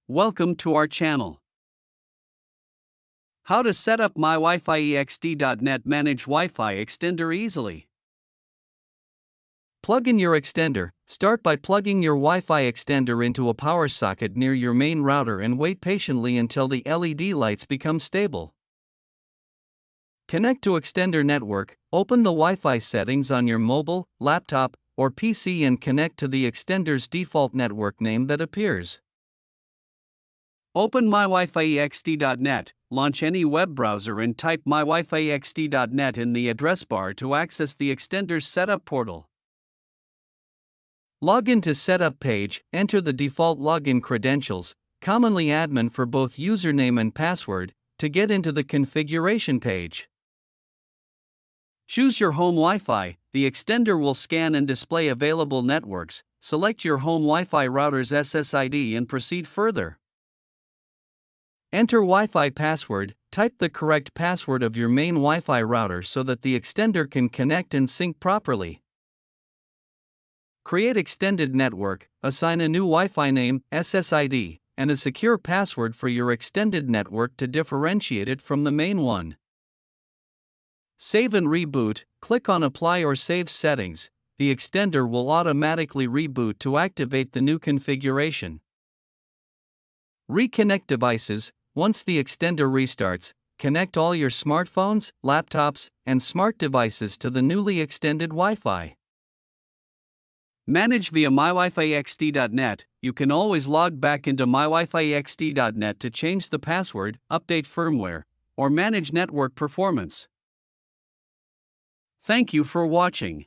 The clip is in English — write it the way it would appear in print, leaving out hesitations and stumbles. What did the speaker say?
Welcome to our channel. How to set up Mywifiext.net Manage Wi-Fi Extender easily. Plug in your extender. Start by plugging your Wi-Fi extender into a power socket near your main router and wait patiently until the LED lights become stable. Connect to extender network. Open the Wi-Fi settings on your mobile, laptop, or PC and connect to the extender's default network name that appears. Open Mywifiext.net, launch any web browser and type Mywifiext.net in the address bar to access the extender's setup portal. Log in to Setup page, enter the default login credentials, commonly admin for both username and password, to get into the configuration page. Choose your home Wi-Fi. The extender will scan and display available networks. Select your home Wi-Fi router's SSID and proceed further. Enter Wi-Fi password. Type the correct password of your main Wi-Fi router so that the extender can connect and sync properly. Create extended network. Assign a new Wi-Fi name, SSID, and a secure password for your extended network to differentiate it from the main one. Save and reboot. Click on Apply or Save Settings. The extender will automatically reboot to activate the new configuration. Reconnect devices. Once the extender restarts, connect all your smartphones, laptops, and smart devices to the newly extended Wi-Fi. Manage via Mywifiext.net. You can always log back into Mywifiext.net to change the password, update firmware, or manage network performance. Thank you for watching.